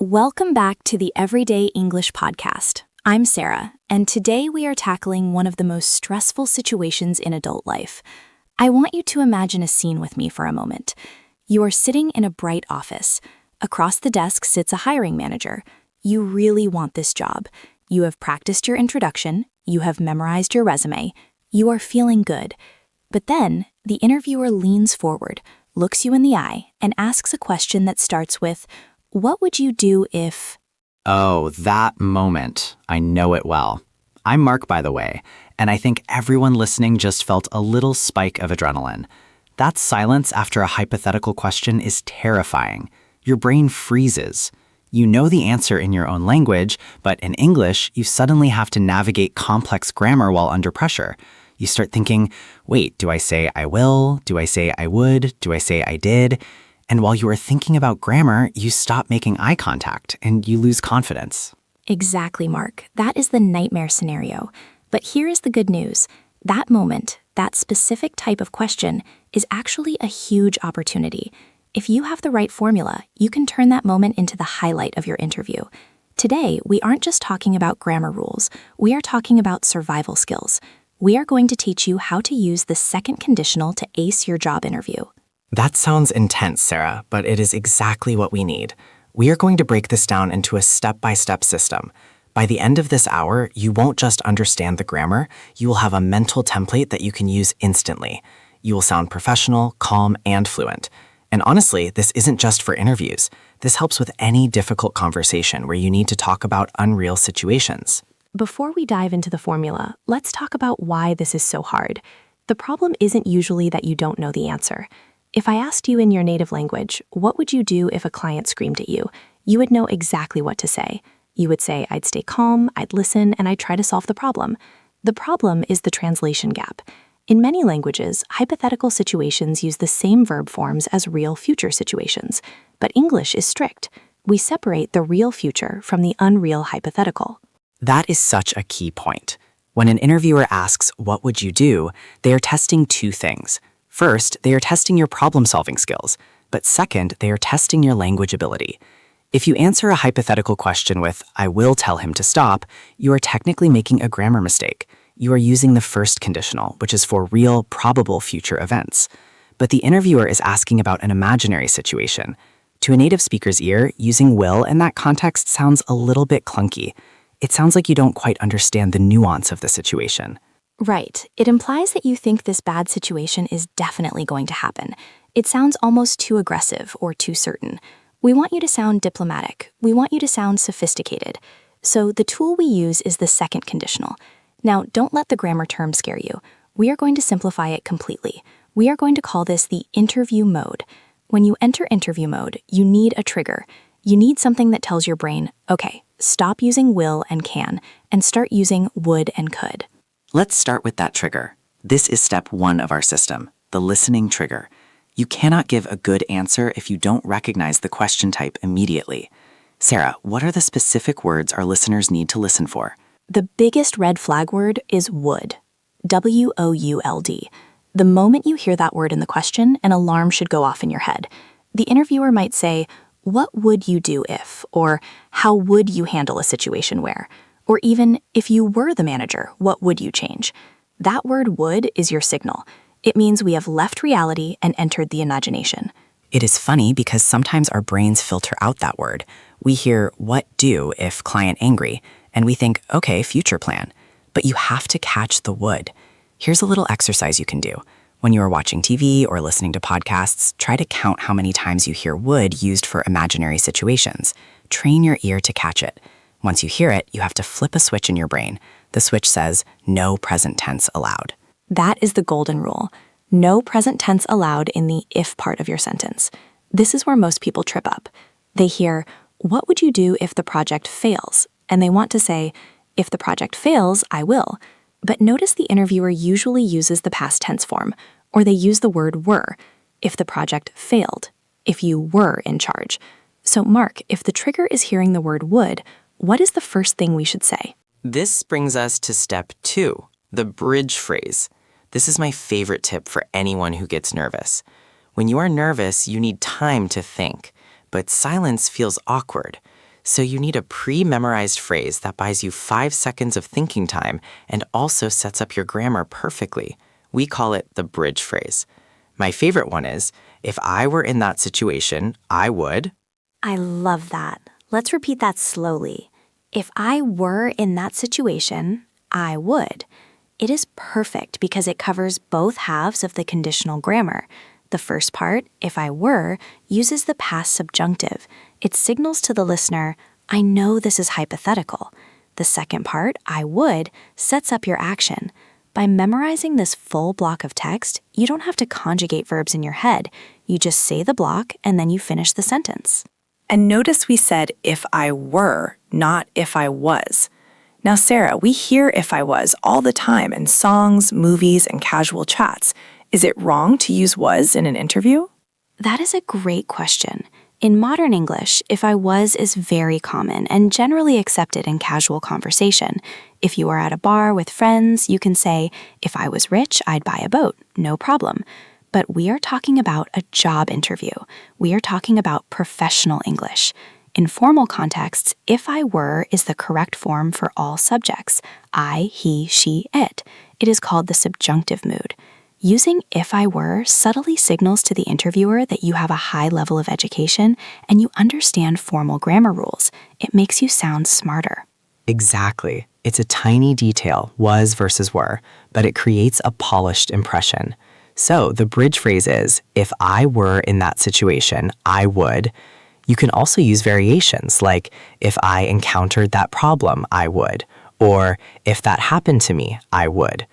Welcome back to the Everyday English Podcast. I'm Sarah, and today we are tackling one of the most stressful situations in adult life. I want you to imagine a scene with me for a moment. You are sitting in a bright office. Across the desk sits a hiring manager. You really want this job. You have practiced your introduction. You have memorized your resume. You are feeling good. But then, the interviewer leans forward, looks you in the eye, and asks a question that starts with, "What would you do if..." Oh, that moment. I know it well. I'm Mark, by the way, and I think everyone listening just felt a little spike of adrenaline. That silence after a hypothetical question is terrifying. Your brain freezes. You know the answer in your own language, but in English, you suddenly have to navigate complex grammar while under pressure. You start thinking, wait, do I say I will? Do I say I would? Do I say I did? And while you are thinking about grammar, you stop making eye contact and you lose confidence. Exactly, Mark. That is the nightmare scenario. But here is the good news. That moment, that specific type of question, is actually a huge opportunity. If you have the right formula, you can turn that moment into the highlight of your interview. Today, we aren't just talking about grammar rules. We are talking about survival skills. We are going to teach you how to use the second conditional to ace your job interview. That sounds intense, Sarah, but it is exactly what we need. We are going to break this down into a step-by-step system. By the end of this hour, you won't just understand the grammar, you will have a mental template that you can use instantly. You will sound professional, calm, and fluent. And honestly, this isn't just for interviews. This helps with any difficult conversation where you need to talk about unreal situations. Before we dive into the formula, let's talk about why this is so hard. The problem isn't usually that you don't know the answer. If I asked you in your native language, what would you do if a client screamed at you? You would know exactly what to say. You would say, I'd stay calm, I'd listen, and I'd try to solve the problem. The problem is the translation gap. In many languages, hypothetical situations use the same verb forms as real future situations, but English is strict. We separate the real future from the unreal hypothetical. That is such a key point. When an interviewer asks, what would you do, they are testing two things. First, they are testing your problem-solving skills, but second, they are testing your language ability. If you answer a hypothetical question with, I will tell him to stop, you are technically making a grammar mistake. You are using the first conditional, which is for real, probable future events. But the interviewer is asking about an imaginary situation. To a native speaker's ear, using will in that context sounds a little bit clunky. It sounds like you don't quite understand the nuance of the situation. Right. It implies that you think this bad situation is definitely going to happen. It sounds almost too aggressive or too certain. We want you to sound diplomatic. We want you to sound sophisticated. So the tool we use is the second conditional. Now, don't let the grammar term scare you. We are going to simplify it completely. We are going to call this the interview mode. When you enter interview mode, you need a trigger. You need something that tells your brain, okay, stop using will and can, and start using would and could. Let's start with that trigger. This is step one of our system, the listening trigger. You cannot give a good answer if you don't recognize the question type immediately. Sarah, what are the specific words our listeners need to listen for? The biggest red flag word is would. W-O-U-L-D. The moment you hear that word in the question, an alarm should go off in your head. The interviewer might say, what would you do if? Or how would you handle a situation where? Or even, if you were the manager, what would you change? That word would is your signal. It means we have left reality and entered the imagination. It is funny because sometimes our brains filter out that word. We hear, what do if client angry? And we think, okay, future plan. But you have to catch the would. Here's a little exercise you can do. When you are watching TV or listening to podcasts, try to count how many times you hear would used for imaginary situations. Train your ear to catch it. Once you hear it, you have to flip a switch in your brain. The switch says, no present tense allowed. That is the golden rule. No present tense allowed in the if part of your sentence. This is where most people trip up. They hear, what would you do if the project fails? And they want to say, if the project fails, I will. But notice the interviewer usually uses the past tense form, or they use the word were, if the project failed, if you were in charge. So Mark, if the trigger is hearing the word would, what is the first thing we should say? This brings us to step two, the bridge phrase. This is my favorite tip for anyone who gets nervous. When you are nervous, you need time to think, but silence feels awkward. So you need a pre-memorized phrase that buys you 5 seconds of thinking time and also sets up your grammar perfectly. We call it the bridge phrase. My favorite one is, if I were in that situation, I would. I love that. Let's repeat that slowly. If I were in that situation, I would. It is perfect because it covers both halves of the conditional grammar. The first part, if I were, uses the past subjunctive. It signals to the listener, I know this is hypothetical. The second part, I would, sets up your action. By memorizing this full block of text, you don't have to conjugate verbs in your head. You just say the block and then you finish the sentence. And notice we said if I were, not if I was. Now, Sarah, we hear if I was all the time in songs, movies, and casual chats. Is it wrong to use was in an interview? That is a great question. In modern English, if I was is very common and generally accepted in casual conversation. If you are at a bar with friends, you can say, if I was rich, I'd buy a boat. No problem. But we are talking about a job interview. We are talking about professional English. In formal contexts, if I were is the correct form for all subjects. I, he, she, it. It is called the subjunctive mood. Using if I were subtly signals to the interviewer that you have a high level of education and you understand formal grammar rules. It makes you sound smarter. Exactly. It's a tiny detail, was versus were, but it creates a polished impression. So the bridge phrase is, if I were in that situation, I would. You can also use variations like, if I encountered that problem, I would, or if that happened to me, I would.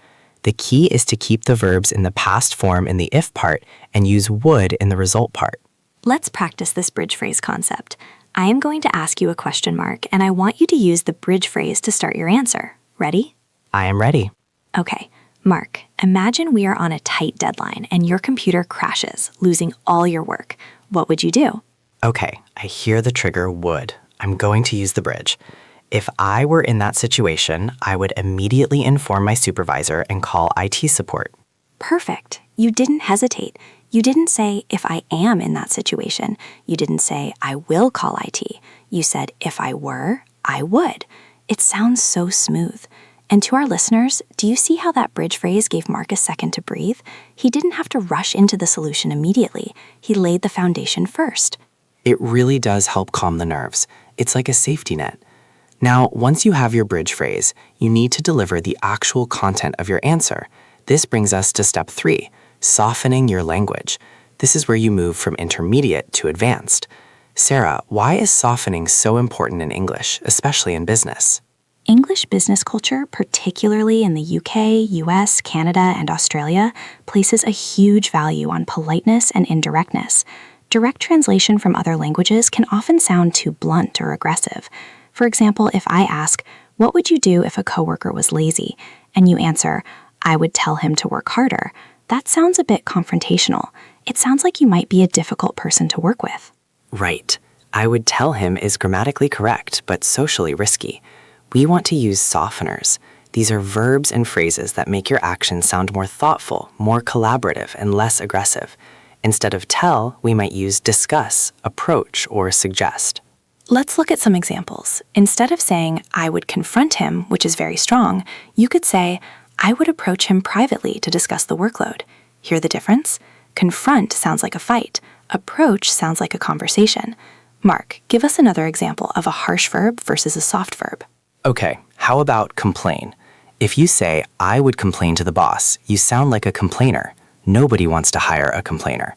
The key is to keep the verbs in the past form in the if part and use would in the result part. Let's practice this bridge phrase concept. I am going to ask you a question mark, and I want you to use the bridge phrase to start your answer. Ready? I am ready. Okay. Mark, imagine we are on a tight deadline and your computer crashes, losing all your work. What would you do? Okay, I hear the trigger would. I'm going to use the bridge. If I were in that situation, I would immediately inform my supervisor and call IT support. Perfect. You didn't hesitate. You didn't say, if I am in that situation. You didn't say, I will call IT. You said, if I were, I would. It sounds so smooth. And to our listeners, do you see how that bridge phrase gave Mark a second to breathe? He didn't have to rush into the solution immediately. He laid the foundation first. It really does help calm the nerves. It's like a safety net. Now, once you have your bridge phrase, you need to deliver the actual content of your answer. This brings us to step 3, softening your language. This is where you move from intermediate to advanced. Sarah, why is softening so important in English, especially in business? English business culture, particularly in the UK, US, Canada, and Australia, places a huge value on politeness and indirectness. Direct translation from other languages can often sound too blunt or aggressive. For example, if I ask, what would you do if a coworker was lazy? And you answer, I would tell him to work harder. That sounds a bit confrontational. It sounds like you might be a difficult person to work with. Right. I would tell him is grammatically correct, but socially risky. We want to use softeners. These are verbs and phrases that make your actions sound more thoughtful, more collaborative, and less aggressive. Instead of tell, we might use discuss, approach, or suggest. Let's look at some examples. Instead of saying, I would confront him, which is very strong, you could say, I would approach him privately to discuss the workload. Hear the difference? Confront sounds like a fight. Approach sounds like a conversation. Mark, give us another example of a harsh verb versus a soft verb. Okay, how about complain? If you say, I would complain to the boss, you sound like a complainer. Nobody wants to hire a complainer.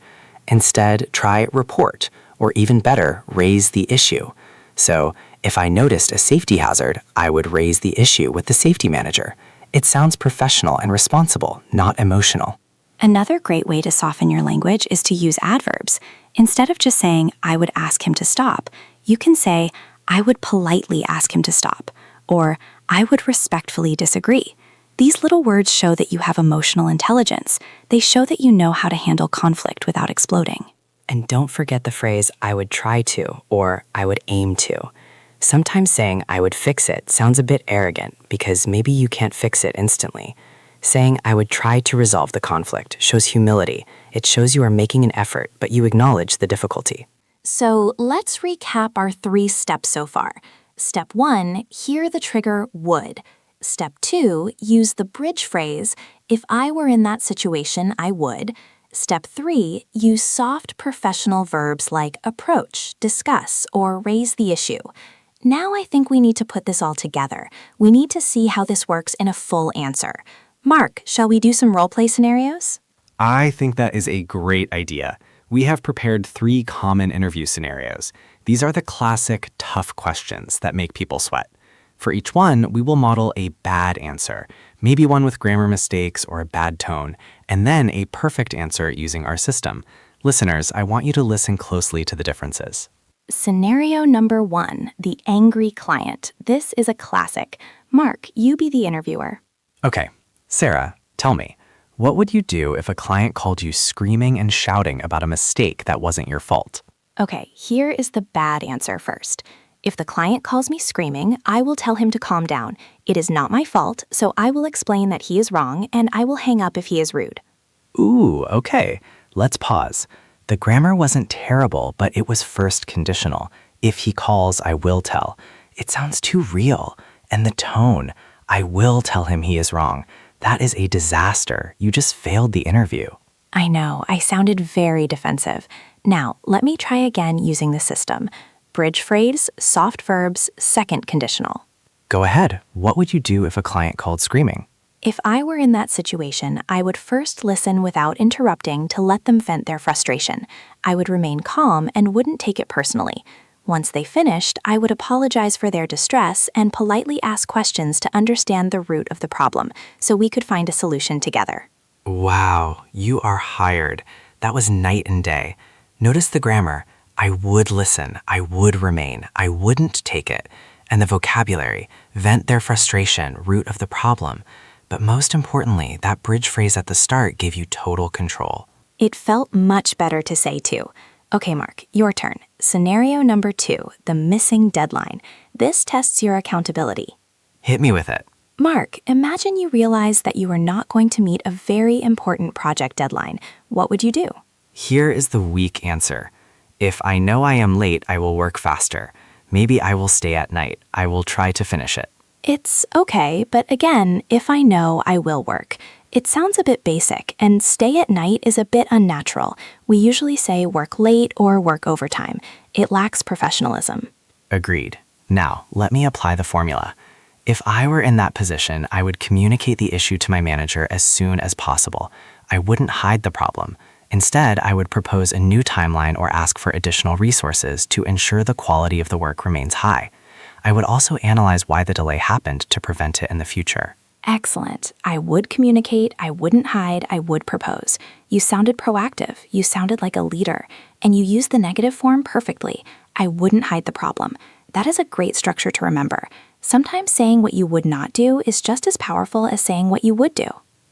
Instead, try report, or even better, raise the issue. So, if I noticed a safety hazard, I would raise the issue with the safety manager. It sounds professional and responsible, not emotional. Another great way to soften your language is to use adverbs. Instead of just saying, I would ask him to stop, you can say, I would politely ask him to stop, or I would respectfully disagree. These little words show that you have emotional intelligence. They show that you know how to handle conflict without exploding. And don't forget the phrase, I would try to, or I would aim to. Sometimes saying, I would fix it sounds a bit arrogant because maybe you can't fix it instantly. Saying, I would try to resolve the conflict shows humility. It shows you are making an effort, but you acknowledge the difficulty. So let's recap our 3 steps so far. Step 1, hear the trigger would. Step 2, use the bridge phrase, if I were in that situation, I would. Step 3, use soft professional verbs like approach, discuss, or raise the issue. Now I think we need to put this all together. We need to see how this works in a full answer. Mark, shall we do some role-play scenarios? I think that is a great idea. We have prepared 3 common interview scenarios. These are the classic tough questions that make people sweat. For each one, we will model a bad answer, maybe one with grammar mistakes or a bad tone, and then a perfect answer using our system. Listeners, I want you to listen closely to the differences. Scenario number 1, the angry client. This is a classic. Mark, you be the interviewer. Okay, Sarah, tell me, what would you do if a client called you screaming and shouting about a mistake that wasn't your fault? Okay, here is the bad answer first. If the client calls me screaming, I will tell him to calm down. It is not my fault, so I will explain that he is wrong, and I will hang up if he is rude. Ooh, okay. Let's pause. The grammar wasn't terrible, but it was first conditional. If he calls, I will tell. It sounds too real. And the tone, I will tell him he is wrong. That is a disaster. You just failed the interview. I know, I sounded very defensive. Now, let me try again using the system. Bridge phrase, soft verbs, second conditional. Go ahead. What would you do if a client called screaming? If I were in that situation, I would first listen without interrupting to let them vent their frustration. I would remain calm and wouldn't take it personally. Once they finished, I would apologize for their distress and politely ask questions to understand the root of the problem, so we could find a solution together. Wow, you are hired. That was night and day. Notice the grammar. I would listen. I would remain. I wouldn't take it. And the vocabulary, vent their frustration, root of the problem. But most importantly, that bridge phrase at the start gave you total control. It felt much better to say too. Okay, Mark, your turn. Scenario number 2, the missing deadline. This tests your accountability. Hit me with it. Mark, imagine you realize that you are not going to meet a very important project deadline. What would you do? Here is the weak answer. If I know I am late, I will work faster. Maybe I will stay at night. I will try to finish it. It's okay, but again, if I know, I will work. It sounds a bit basic, and stay at night is a bit unnatural. We usually say work late or work overtime. It lacks professionalism. Agreed. Now, let me apply the formula. If I were in that position, I would communicate the issue to my manager as soon as possible. I wouldn't hide the problem. Instead, I would propose a new timeline or ask for additional resources to ensure the quality of the work remains high. I would also analyze why the delay happened to prevent it in the future. Excellent. I would communicate, I wouldn't hide, I would propose. You sounded proactive, you sounded like a leader, and you used the negative form perfectly. I wouldn't hide the problem. That is a great structure to remember. Sometimes saying what you would not do is just as powerful as saying what you would do.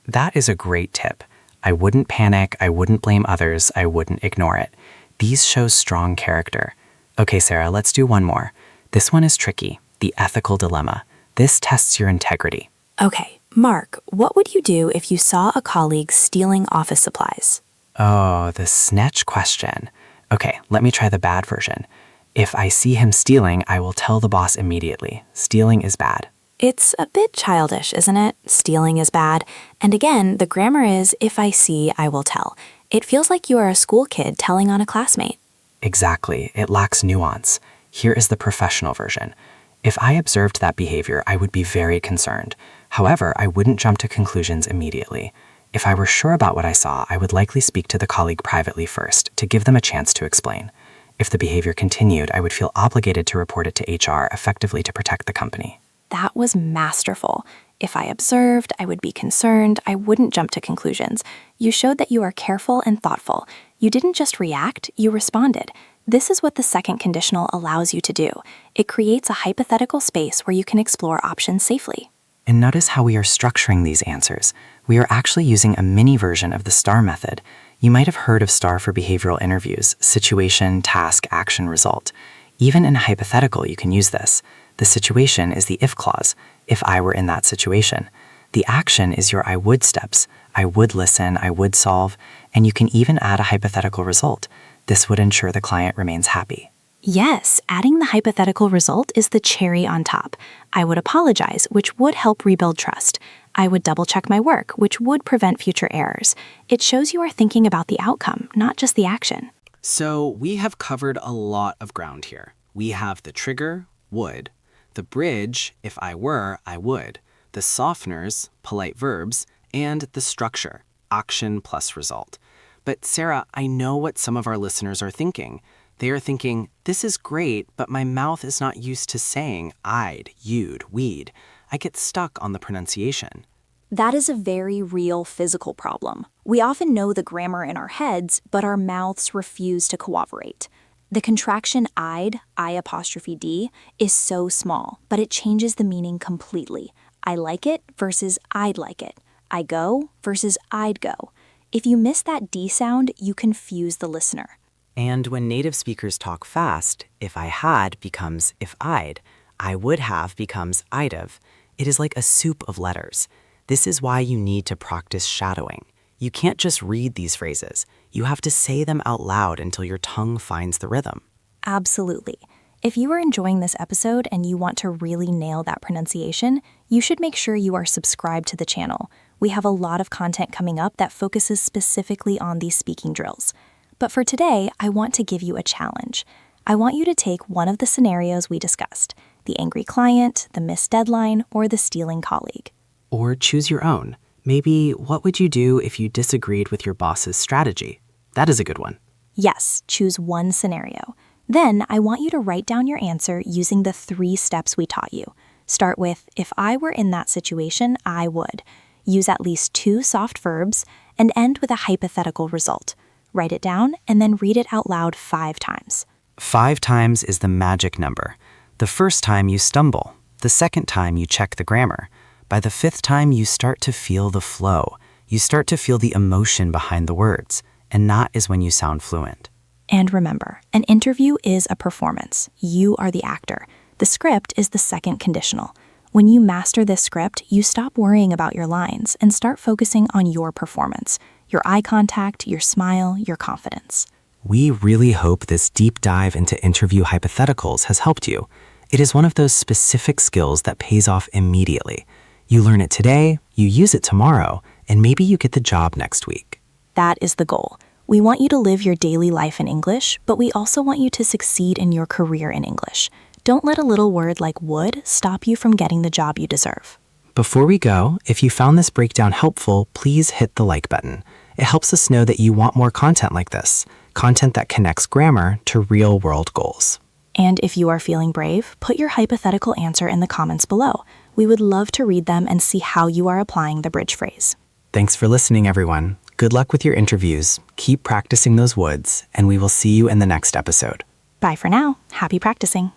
That is a great tip. I wouldn't panic, I wouldn't blame others, I wouldn't ignore it. These show strong character. Okay, Sarah, let's do one more. This one is tricky, the ethical dilemma. This tests your integrity. Okay, Mark, what would you do if you saw a colleague stealing office supplies? Oh, the snatch question. Okay, let me try the bad version. If I see him stealing, I will tell the boss immediately. Stealing is bad. It's a bit childish, isn't it? Stealing is bad. And again, the grammar is, if I see, I will tell. It feels like you are a school kid telling on a classmate. Exactly, it lacks nuance. Here is the professional version. If I observed that behavior, I would be very concerned. However, I wouldn't jump to conclusions immediately. If I were sure about what I saw, I would likely speak to the colleague privately first to give them a chance to explain. If the behavior continued, I would feel obligated to report it to HR effectively to protect the company. That was masterful. If I observed, I would be concerned. I wouldn't jump to conclusions. You showed that you are careful and thoughtful. You didn't just react, you responded. This is what the second conditional allows you to do. It creates a hypothetical space where you can explore options safely. And notice how we are structuring these answers. We are actually using a mini version of the STAR method. You might have heard of STAR for behavioral interviews: situation, task, action, result. Even in a hypothetical, you can use this. The situation is the if clause, if I were in that situation. The action is your I would steps. I would listen, I would solve, and you can even add a hypothetical result. This would ensure the client remains happy. Yes, adding the hypothetical result is the cherry on top. I would apologize, which would help rebuild trust. I would double-check my work, which would prevent future errors. It shows you are thinking about the outcome, not just the action. So we have covered a lot of ground here. We have the trigger, would, the bridge, if I were, I would, the softeners, polite verbs, and the structure, action plus result. But Sarah, I know what some of our listeners are thinking. They are thinking, this is great, but my mouth is not used to saying I'd, you'd, we'd. I get stuck on the pronunciation. That is a very real physical problem. We often know the grammar in our heads, but our mouths refuse to cooperate. The contraction I'd, I''d, is so small, but it changes the meaning completely. I like it versus I'd like it. I go versus I'd go. If you miss that D sound, you confuse the listener. And when native speakers talk fast, if I had becomes if I'd, I would have becomes I'd have. It is like a soup of letters. This is why you need to practice shadowing. You can't just read these phrases. You have to say them out loud until your tongue finds the rhythm. Absolutely. If you are enjoying this episode and you want to really nail that pronunciation, you should make sure you are subscribed to the channel. We have a lot of content coming up that focuses specifically on these speaking drills. But for today, I want to give you a challenge. I want you to take one of the scenarios we discussed, the angry client, the missed deadline, or the stealing colleague. Or choose your own. Maybe, what would you do if you disagreed with your boss's strategy? That is a good one. Yes, choose one scenario. Then I want you to write down your answer using the 3 steps we taught you. Start with, if I were in that situation, I would. Use at least 2 soft verbs, and end with a hypothetical result. Write it down, and then read it out loud 5 times. 5 times is the magic number. The first time you stumble. The second time you check the grammar. By the 5th time you start to feel the flow. You start to feel the emotion behind the words. And that is when you sound fluent. And remember, an interview is a performance. You are the actor. The script is the second conditional. When you master this script, you stop worrying about your lines and start focusing on your performance. Your eye contact, your smile, your confidence. We really hope this deep dive into interview hypotheticals has helped you. It is one of those specific skills that pays off immediately. You learn it today, you use it tomorrow, and maybe you get the job next week. That is the goal. We want you to live your daily life in English, but we also want you to succeed in your career in English. Don't let a little word like would stop you from getting the job you deserve. Before we go, if you found this breakdown helpful, please hit the like button. It helps us know that you want more content like this, content that connects grammar to real-world goals. And if you are feeling brave, put your hypothetical answer in the comments below. We would love to read them and see how you are applying the bridge phrase. Thanks for listening, everyone. Good luck with your interviews. Keep practicing those woulds, and we will see you in the next episode. Bye for now. Happy practicing.